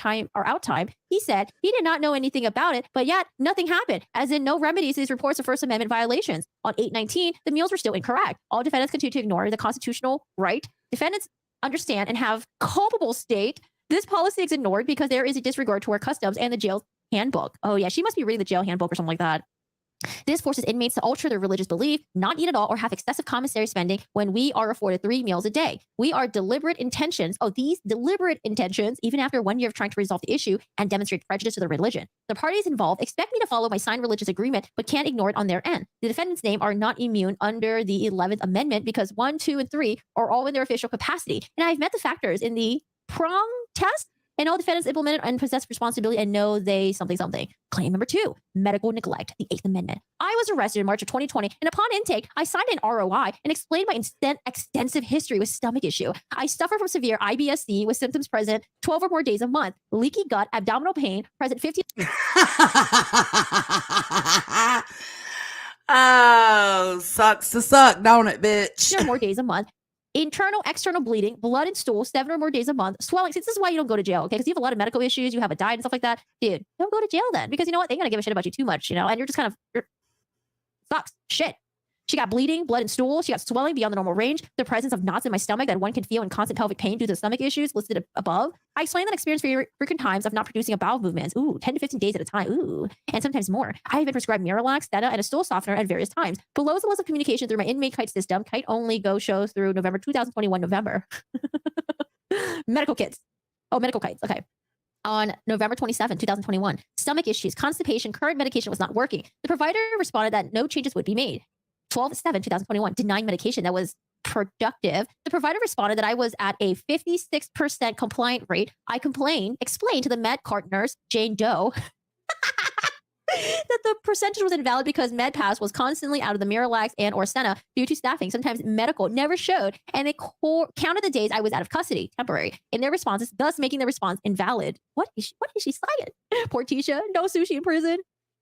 out time, he said he did not know anything about it, but yet nothing happened, as in no remedies to these reports of First Amendment violations. On 8/19, the meals were still incorrect. All defendants continue to ignore the constitutional right. Defendants understand and have culpable state. This policy is ignored because there is a disregard to our customs and the jail's handbook. Oh yeah, she must be reading the jail handbook or something like that. This forces inmates to alter their religious belief, not eat at all, or have excessive commissary spending when we are afforded 3 meals a day. These deliberate intentions, even after 1 year of trying to resolve the issue and demonstrate prejudice to their religion. The parties involved expect me to follow my signed religious agreement, but can't ignore it on their end. The defendants' name are not immune under the 11th Amendment because 1, 2, and 3 are all in their official capacity. And I've met the factors in the prong test, and all defendants implemented and possess responsibility and know they something. Claim number 2, medical neglect, the 8th Amendment. I was arrested in March of 2020, and upon intake, I signed an ROI and explained my extensive history with stomach issue. I suffer from severe IBS-C with symptoms present 12 or more days a month, leaky gut, abdominal pain, present 15. Oh, sucks to suck, don't it, bitch? Or more days a month. Internal, external bleeding, blood and stool, 7 or more days a month, swelling. See, this is why you don't go to jail, okay? Because you have a lot of medical issues, you have a diet and stuff like that. Dude, don't go to jail then. Because you know what? They ain't gonna give a shit about you too much, and you're just kind of, sucks. Shit. She got bleeding, blood and stool. She got swelling beyond the normal range. The presence of knots in my stomach that one can feel, and constant pelvic pain due to the stomach issues listed above. I explained that experience frequent times of not producing a bowel movements. 10 to 15 days at a time. And sometimes more. I have been prescribed Miralax, Theta, and a stool softener at various times. Below is the list of communication through my inmate kite system. Kite only go shows through November 2021, November. Medical kites. Oh, medical kites. Okay. On November 27, 2021, stomach issues, constipation, current medication was not working. The provider responded that no changes would be made. 12/7/2021, denying medication that was productive. The provider responded that I was at a 56% compliant rate. I explained to the med cart nurse, Jane Doe, that the percentage was invalid because MedPass was constantly out of the Miralax and or Senna due to staffing. Sometimes medical never showed, and they counted the days I was out of custody, temporary, in their responses, thus making the response invalid. What is she saying? Poor Tisha, no sushi in prison.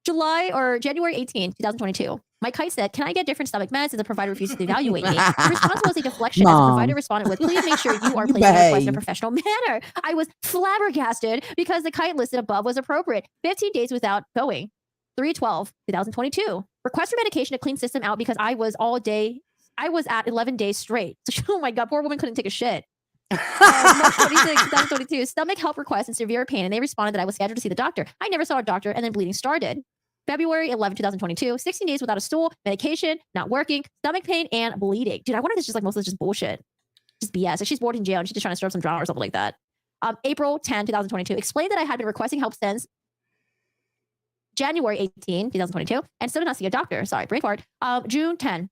January 18, 2022. My kite said, "Can I get different stomach meds?" And the provider refused to evaluate me. The response was a deflection. As the provider responded with, "Please make sure you are placing your request in a professional manner." I was flabbergasted because the kite listed above was appropriate. 15 days without going. 3/12/2022. Request for medication to clean system out because I was at 11 days straight. So, oh my God, poor woman couldn't take a shit. March 26, 2022. Stomach help request and severe pain, and they responded that I was scheduled to see the doctor. I never saw a doctor, and then bleeding started. February 11, 2022. 16 days without a stool, medication, not working, stomach pain, and bleeding. Dude, I wonder if it's just like most of it's just bullshit. Just BS. Like she's bored in jail and she's just trying to stir up some drama or something like that. April 10, 2022. Explained that I had been requesting help since January 18, 2022, and still did not see a doctor. Sorry, brain fart. June 10.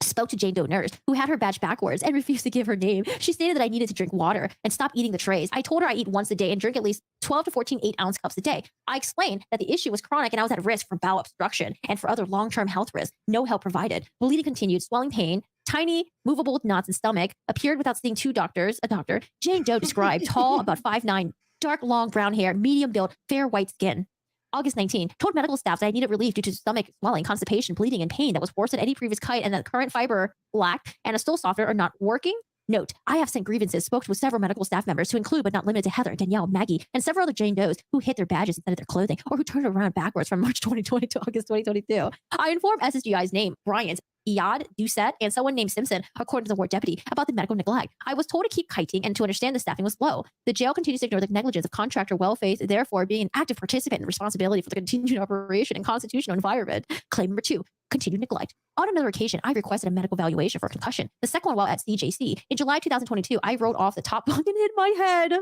Spoke to Jane Doe nurse, who had her badge backwards and refused to give her name. She stated that I needed to drink water and stop eating the trays. I told her I eat once a day and drink at least 12 to 14 8-ounce cups a day. I explained that the issue was chronic and I was at risk for bowel obstruction and for other long-term health risks. No help provided. Bleeding continued, swelling pain, tiny movable knots in stomach, appeared without seeing a doctor. Jane Doe described tall, about 5'9", dark, long brown hair, medium build, fair white skin. August 19, told medical staff that I needed relief due to stomach swelling, constipation, bleeding, and pain that was worse than any previous kite, and that current fiber lacked and a stool softener are not working. Note, I have sent grievances, spoke with several medical staff members to include but not limited to Heather, Danielle, Maggie, and several other Jane Does who hid their badges instead of their clothing or who turned around backwards from March 2020 to August 2022. I informed SSGI's name, Bryant, Iad, Doucette, and someone named Simpson, according to the ward deputy, about the medical neglect. I was told to keep kiting and to understand the staffing was low. The jail continues to ignore the negligence of contractor welfare, therefore being an active participant in responsibility for the continued operation and constitutional environment. Claim number 2, continued neglect. On another occasion, I requested a medical evaluation for concussion. The second one while at CJC. In July 2022, I wrote off the top bunk and hit my head.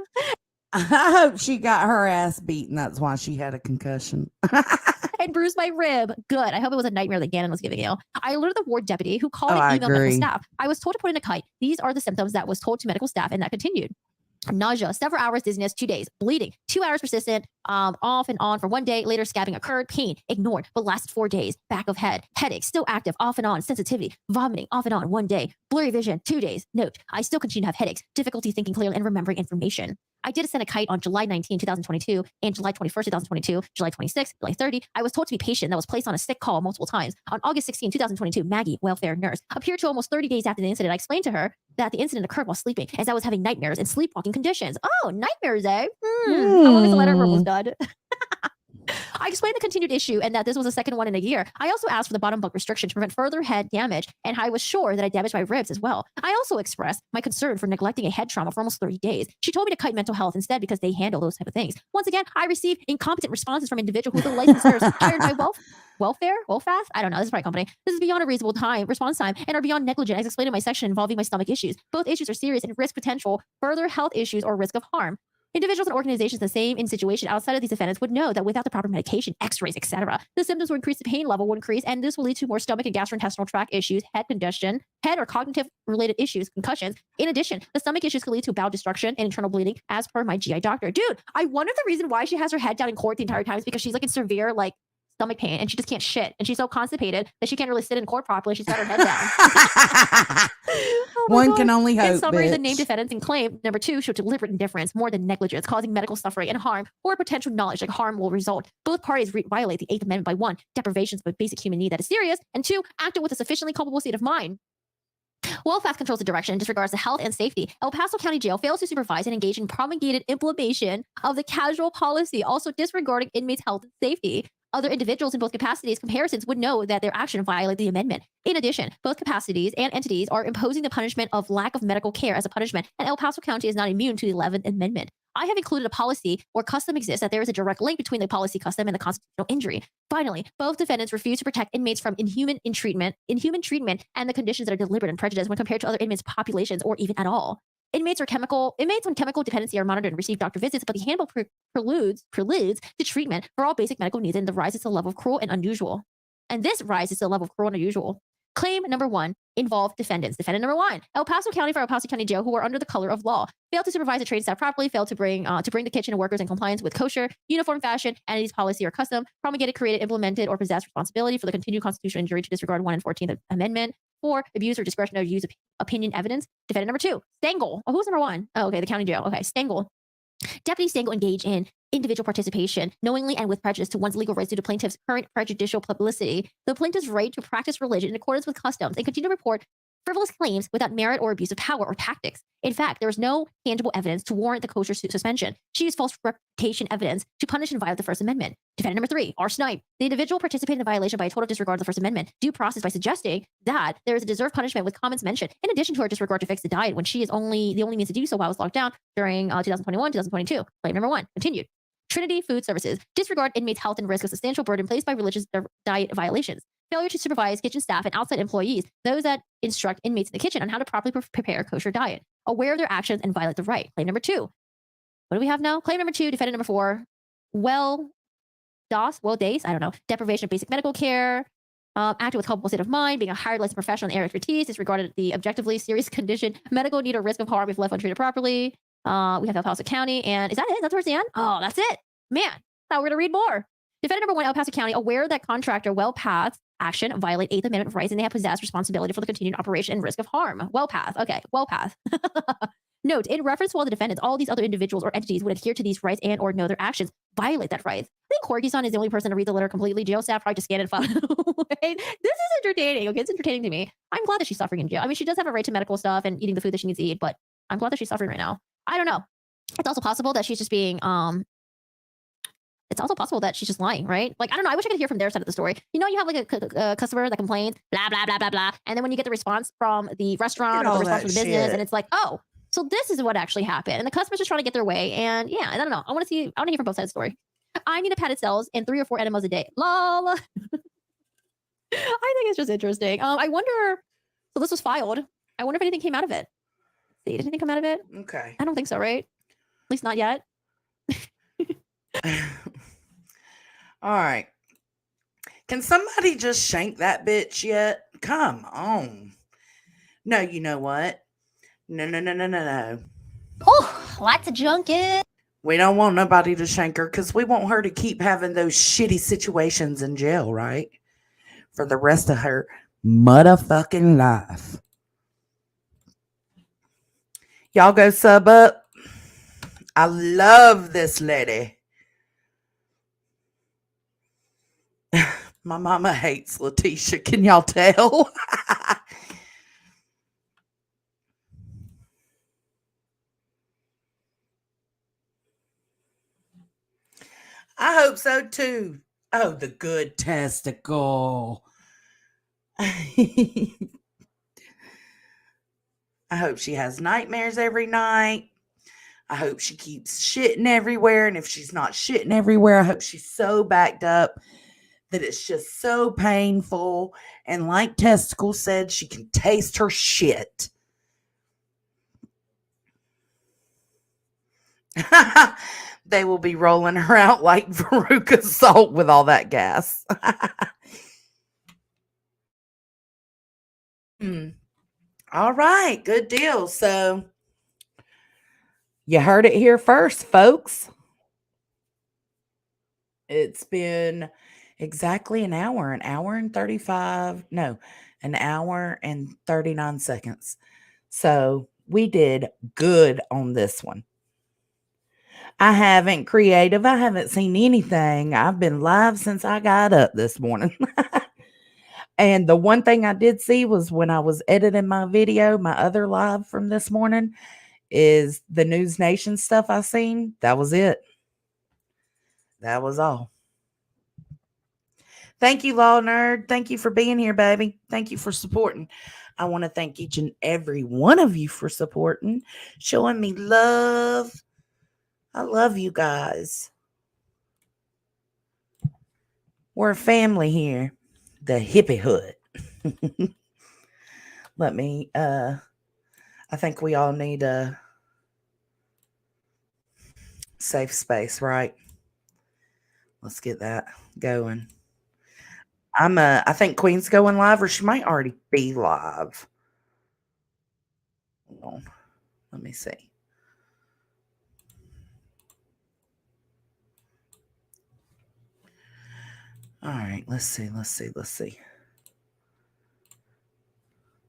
I hope she got her ass beaten. That's why she had a concussion. And bruised my rib. Good. I hope it was a nightmare that Gannon was giving you. I alerted the ward deputy who called and emailed medical staff. I was told to put in a kite. These are the symptoms that was told to medical staff, and that continued. Nausea, several hours, dizziness, 2 days, bleeding, 2 hours persistent, off and on for 1 day, later scabbing occurred, pain, ignored, but lasted 4 days, back of head, headache, still active, off and on, sensitivity, vomiting, off and on, 1 day, blurry vision, 2 days. Note, I still continue to have headaches, difficulty thinking clearly and remembering information. I did send a kite on July 19, 2022, and July 21st, 2022, July 26th, July 30. I was told to be patient and that was placed on a sick call multiple times. On August 16, 2022, Maggie, welfare nurse, appeared to almost 30 days after the incident. I explained to her that the incident occurred while sleeping, as I was having nightmares and sleepwalking conditions. Oh, nightmares, eh? How long is the letter? We're almost done. I explained the continued issue and that this was the second one in a year. I also asked for the bottom bunk restriction to prevent further head damage, and I was sure that I damaged my ribs as well. I also expressed my concern for neglecting a head trauma for almost 30 days. She told me to kite mental health instead because they handle those type of things. Once again, I received incompetent responses from individuals who the licensed nurse hired by Welfast? I don't know. This is probably a company. This is beyond a reasonable response time and are beyond negligent, as explained in my section involving my stomach issues. Both issues are serious and risk potential further health issues or risk of harm. Individuals and organizations the same in situation outside of these defendants would know that without the proper medication, x-rays, etc., the symptoms will increase, the pain level will increase, and this will lead to more stomach and gastrointestinal tract issues, head congestion, head or cognitive related issues, concussions. In addition, the stomach issues could lead to bowel destruction and internal bleeding, as per my GI doctor. Dude, I wonder if the reason why she has her head down in court the entire time is because she's like in severe stomach pain and she just can't shit, and she's so constipated that she can't really sit in court properly. She's got her head down. One can only hope. In summary, the bitch. named defendants in claim number 2 show deliberate indifference more than negligence, causing medical suffering and harm, or potential knowledge like harm will result. Both parties violate the 8th Amendment by 1, deprivations of a basic human need that is serious, and 2, acted with a sufficiently culpable state of mind. Welfast controls the direction and disregards the health and safety. El Paso County Jail fails to supervise and engage in promulgated implementation of the casual policy, also disregarding inmates' health and safety. Other individuals in both capacities comparisons would know that their action violated the amendment. In addition, both capacities and entities are imposing the punishment of lack of medical care as a punishment, and El Paso County is not immune to the 11th Amendment. I have included a policy where custom exists, that there is a direct link between the policy custom and the constitutional injury. Finally, both defendants refuse to protect inmates from inhuman treatment and the conditions that are deliberate and prejudiced when compared to other inmates' populations or even at all. Inmates on chemical dependency are monitored and receive doctor visits, but the handbook preludes to treatment for all basic medical needs, and the rises to the level of cruel and unusual. And this rises to the level of cruel and unusual. Claim number 1 involved defendants. Defendant number 1, El Paso County for El Paso County Jail, who are under the color of law, failed to supervise the trade staff properly, failed to bring the kitchen and workers in compliance with kosher, uniform fashion, entities, policy, or custom, promulgated, created, implemented, or possessed responsibility for the continued constitutional injury to disregard 1 and 14th Amendment. 4, abuse or discretionary use of opinion evidence. Defendant number 2, Stengel. Oh, who's number 1? Oh, okay, the county jail. Okay, Stengel. Deputy Stengel engaged in individual participation, knowingly and with prejudice to one's legal rights due to plaintiff's current prejudicial publicity, the plaintiff's right to practice religion in accordance with customs, and continue to report frivolous claims without merit or abuse of power or tactics. In fact, there is no tangible evidence to warrant the kosher suspension. She used false reputation evidence to punish and violate the First Amendment. Defendant number 3, R. Snipe. The individual participated in a violation by a total disregard of the First Amendment due process by suggesting that there is a deserved punishment with comments mentioned, in addition to her disregard to fix the diet when she is the only means to do so while it was locked down during 2021, 2022. Claim number 1, continued. Trinity Food Services. Disregard inmates' health and risk of substantial burden placed by religious diet violations. Failure to supervise kitchen staff and outside employees, those that instruct inmates in the kitchen on how to properly prepare a kosher diet. Aware of their actions and violate the right. Claim number 2. What do we have now? Claim number 2, defendant number 4. Days, I don't know. Deprivation of basic medical care. Acting with culpable state of mind, being a hired licensed professional in area expertise, disregarded the objectively serious condition, medical need or risk of harm if left untreated properly. We have El Paso County, and is that it? That's towards the end? Oh, that's it. Man, thought we were going to read more. Defendant number 1, El Paso County, aware that contractor WellPath's action violate 8th Amendment rights, and they have possessed responsibility for the continued operation and risk of harm. WellPath. Okay, WellPath. Note, in reference to all the defendants, all these other individuals or entities would adhere to these rights and or know their actions violate that right. I think Corky-san is the only person to read the letter completely. Jail staff probably just scan it and file it away. This is entertaining. Okay, it's entertaining to me. I'm glad that she's suffering in jail. I mean, she does have a right to medical stuff and eating the food that she needs to eat, but I'm glad that she's suffering right now. I don't know. It's also possible that she's just being it's also possible that she's just lying, right? Like, I don't know. I wish I could hear from their side of the story. You know, you have like a customer that complains, blah, blah, blah, blah, blah. And then when you get the response from the restaurant or the response from the business, and it's like, oh, so this is what actually happened. And the customer's just trying to get their way. And yeah, I don't know. I want to hear from both sides of the story. I need a padded cells and 3 or 4 enemas a day. Lol. I think it's just interesting. I wonder, so this was filed. I wonder if anything came out of it. Let's see, did anything come out of it? Okay. I don't think so, right? At least not yet. All right. Can somebody just shank that bitch yet? Come on. No, you know what? No. Oh, lots of junket. We don't want nobody to shank her because we want her to keep having those shitty situations in jail, right? For the rest of her motherfucking life. Y'all go sub up. I love this lady. My mama hates Leticia. Can y'all tell? I hope so too. Oh, the good testicle. I hope she has nightmares every night. I hope she keeps shitting everywhere. And if she's not shitting everywhere, I hope she's so backed up that it's just so painful. And like Testicle said, she can taste her shit. They will be rolling her out like Veruca Salt with all that gas. All right, good deal. So you heard it here first, folks. It's been exactly an hour and 35, no, an hour and 39 seconds. So we did good on this one. I haven't seen anything. I've been live since I got up this morning. And the one thing I did see was when I was editing my video, my other live from this morning, is the News Nation stuff I seen. That was it. That was all. Thank you, Law Nerd. Thank you for being here, baby. Thank you for supporting. I want to thank each and every one of you for supporting, showing me love. I love you guys. We're a family here. The hippie hood. Let me, I think we all need a safe space, right? Let's get that going. I think Queen's going live, or she might already be live. Hold on. Let me see. All right, let's see.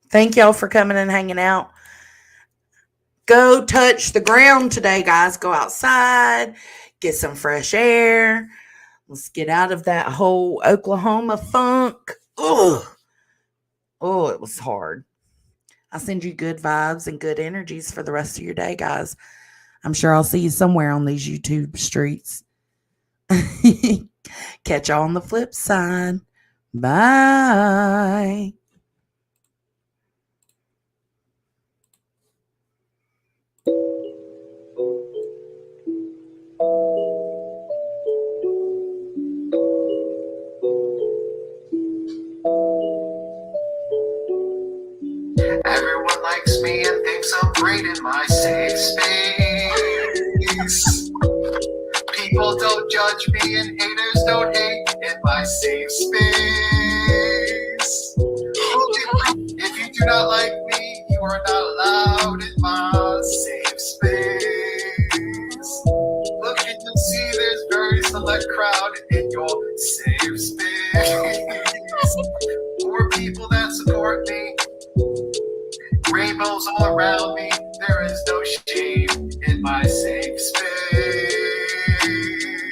Thank y'all for coming and hanging out. Go touch the ground today, guys. Go outside, get some fresh air. Let's get out of that whole Oklahoma funk. Ugh. Oh, it was hard. I send you good vibes and good energies for the rest of your day, guys. I'm sure I'll see you somewhere on these YouTube streets. Catch y'all on the flip side. Bye. Everyone likes me and thinks I'm great in my safe space. People don't judge me and haters don't hate in my safe space. If you do not like me, you are not allowed in my safe space. Look and you'll see there's very select crowd in your safe space. For people that support me, rainbows all around me, there is no